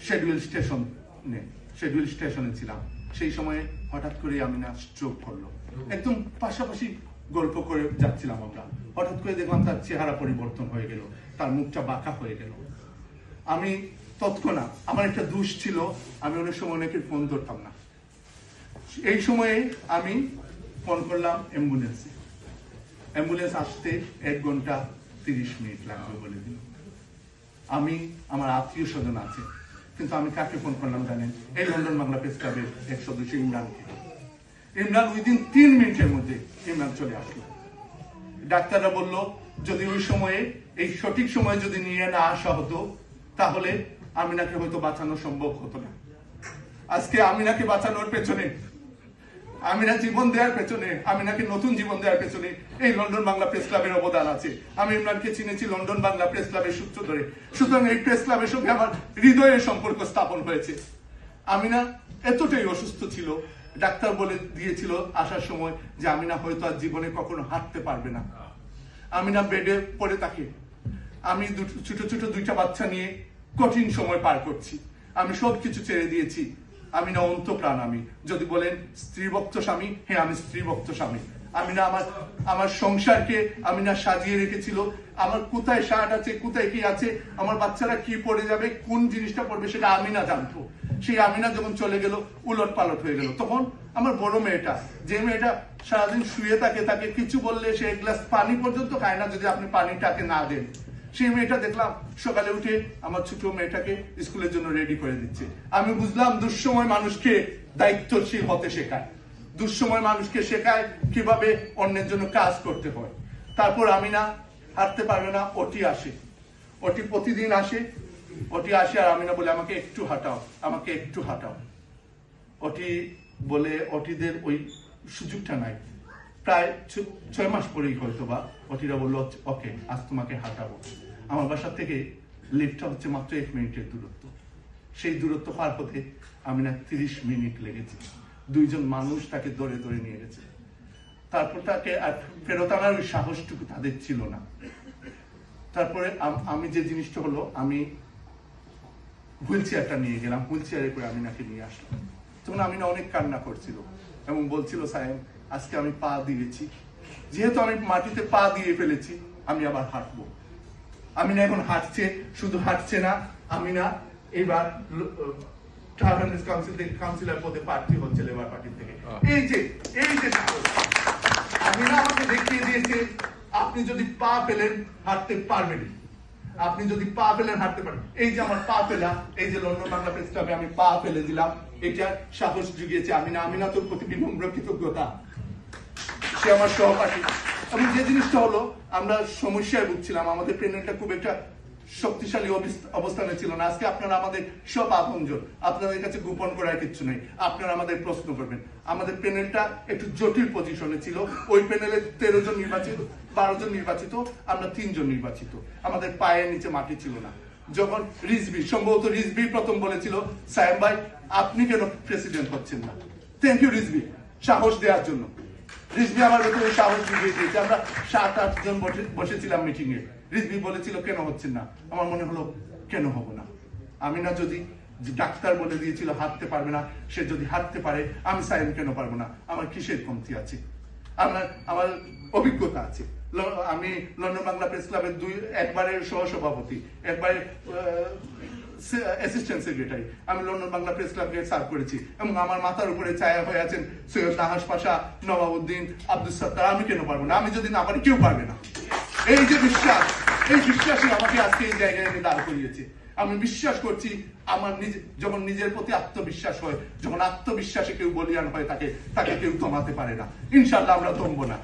Schedule স্টেশনে ছিলাম। সেই সময়ে হঠাৎ করে আমিনা স্ট্রোক করলো। একদম পাশাপাশি গল্প করে যাচ্ছিলাম আমরা, হঠাৎ করে দেখলাম তার চেহারা পরিবর্তন হয়ে গেল, তার মুখটা বাঁকা হয়ে গেল। আমি তৎক্ষণাৎ, আমার একটা দোষ ছিল, আমি অনেক সময় অনেকের ফোন ধরতাম না। এই সময়ে আমি ফোন করলাম অ্যাম্বুলেন্সে। অ্যাম্বুলেন্স আসতে 1 ঘন্টা 30 মিনিট লাগবে বলে দিল। আমি, আমার আত্মীয় স্বজন আছে, কিন্তু আমি কাকে ফোন করলাম জানেন? এই লন্ডন বাংলা প্রেস ক্লাবের এক সদস্য ইমরানকে। ইমরান উইদিন 3 মিনিটের মধ্যে ইমরান চলে আসলো। ডাক্তাররা বলল যদি ওই সময়ে, এই সঠিক সময়ে যদি নিয়ে না আসা হতো, তাহলে আমিনাকে হয়তো বাঁচানো সম্ভব হতো না। আজকে আমিনাকে বাঁচানোর পেছনে, আমিনা জীবন দেওয়ার পেছনে, আমিনাকে নতুন জীবন দেওয়ার পেছনে এই লন্ডন বাংলা প্রেস ক্লাবের অবদান আছে। আমি ইমরানকে চিনেছি লন্ডন বাংলা প্রেস ক্লাবের সূত্র ধরে, সুতরাং এই প্রেস ক্লাবের সঙ্গে আমার হৃদয়ের সম্পর্ক স্থাপন হয়েছে। আমিনা এতটাই অসুস্থ ছিল, ডাক্তার বলে দিয়েছিল আসার সময় যে আমিনা হয়তো আর জীবনে কখনো হাঁটতে পারবে না। আমিনা বেডে পড়ে থাকে। আমি ছোট ছোট 2টা বাচ্চা নিয়ে কঠিন সময় পার করছি। আমি সবকিছু ছেড়ে দিয়েছি। আমি না অন্তপ্রাণ। আমি যদি বলেন স্ত্রীভক্ত স্বামী, হ্যাঁ আমি স্ত্রীভক্ত স্বামী। আমি না আমার সংসারকে আমি না সাজিয়ে রেখেছিল। আমার কোথায় শার্ট আছে, কোথায় কি আছে, আমার বাচ্চারা কি পড়ে যাবে, কোন জিনিসটা পড়বে, সেটা আমি না জানতো। সেই আমিনা যখন চলে গেল, উলট পালট হয়ে গেল। তখন আমার বড় মেয়েটা, যে মেয়েটা সারাদিন শুয়ে থাকে, তাকে কিছু বললে সে 1 গ্লাস পানি পর্যন্ত খায় না যদি আপনি পানিটাকে না দেন, সেই মেয়েটা দেখলাম সকালে উঠে আমার ছোট মেয়েটাকে স্কুলের জন্য রেডি করে দিচ্ছে। আমি বুঝলাম দুঃসময় মানুষকে দায়িত্বশীল হতে শেখায়, দুঃসময় মানুষকে শেখায় কিভাবে অন্যের জন্য কাজ করতে হয়। তারপর আমিনা হাঁটতে পারবে না, ওটি আসে। ওটি প্রতিদিন আসে, ওটি আসে আর আমিনা বলে আমাকে একটু হাঁটাও, আমাকে একটু হাঁটাও। ওটি বলে, ওটিদের ওই সুযোগটা নাই। প্রায় 6 মাস পরেই হয়তো বা ওটিরা বললো ওকে আজ তোমাকে হাঁটাবো। আমার বাসার থেকে লিফটটা হচ্ছে মাত্র 1 মিনিটের দূরত্ব। সেই দূরত্ব পার হতে আমিনা 30 মিনিট লেগেছে। 2 জন মানুষ তাকে ধরে ধরে নিয়ে গেছে। তারপর তাকে আর ফেরত আনার ওই সাহসটুকু তাদের ছিল না। তারপরে আমি যে জিনিসটা হলো, আমি হুইল চেয়ারটা নিয়ে গেলাম, হুইল চেয়ারে করে আমিনাকে নিয়ে আসলাম। তখন আমিনা অনেক কান্না করছিল এবং বলছিল সাহেব আজকে আমি পা দিয়েছি, যেহেতু আমি মাটিতে পা দিয়ে ফেলেছি, আমি আবার হাঁটবো। আমিনা এখন হাঁটছে, শুধু হাঁটছে না, আমিনা এবার কাউন্সিলর পদে প্রার্থী হচ্ছে লেবার পার্টির থেকে। এই যে আমিনা আমাকে দেখিয়ে দিয়েছে আপনি যদি পা ফেলেন হাঁটতে পারবেন, আপনি যদি পা ফেলেন হাঁটতে পারেন। এই যে আমার পা ফেলা, এই যে লন্ডন বাংলা প্রেস ক্লাবে আমি পা ফেলে দিলাম, এটা সাহস জুগিয়েছে আমিনা। আমিনা তোর প্রতি বিনম্র কৃতজ্ঞতা, সে আমার সহপাঠী। এবং যে জিনিসটা হলো, আমরা সমস্যায় ভুগছিলাম, আমাদের প্যানেলটা খুব একটা শক্তিশালী অবস্থানে ছিল না। আজকে আপনারা আমাদের সব আপনজন, আপনাদের কাছে গোপন করার কিছু নেই, আপনারা আমাদের প্রশ্ন করবেন। আমাদের প্যানেলটা একটু জটিল পজিশনে ছিল। ওই প্যানেলে 13 জন নির্বাচিত, 12 জন নির্বাচিত, আমরা 3 জন নির্বাচিত। আমাদের পায়ের নিচে মাটি ছিল না। যখন সম্ভবত রিজভি প্রথম বলেছিল সায়েম ভাই আপনি কেন প্রেসিডেন্ট হচ্ছেন না, থ্যাংক ইউ রিজভি সাহস দেওয়ার জন্য। রিজভি আমার ভেতরে সাহস জুগিয়ে দিয়েছে। আমরা 7-8 জন বসেছিলাম মিটিং এ, রিজভি বলেছিল কেন হচ্ছেন না। আমার মনে হলো কেন হবো না। আমিনা যদি, ডাক্তার বলে দিয়েছিল হাঁটতে পারবে না, সে যদি হাঁটতে পারে, আমি সায়েম কেন পারবো না? আমার কিসের কমতি আছে? আমার অভিজ্ঞতা আছে। আমি লন্ডন বাংলা প্রেস ক্লাবের একবারের সহসভাপতি, একবারে অ্যাসিস্ট্যান্ট সেক্রেটারি। আমি লন্ডন বাংলা প্রেস ক্লাবকে সার্ভ করেছি এবং আমার মাথার উপরে ছায়া হয়ে আছেন সৈয়দ নাহাস পাশা, নবাবউদ্দিন, আব্দুল সত্তার। আমি কেন পারবো না? আমি যদি না পারি কেউ পারবে না। এই যে বিশ্বাস, এই বিশ্বাসই আমাকে আজকে এই জায়গায় এনে দাঁড় করিয়েছে। আমি বিশ্বাস করছি আমার যখন নিজের প্রতি আত্মবিশ্বাস হয়, যখন আত্মবিশ্বাসে কেউ বলিয়ান হয়, তাকে কেউ থামাতে পারে না। ইনশাআল্লাহ আমরা থামবো না।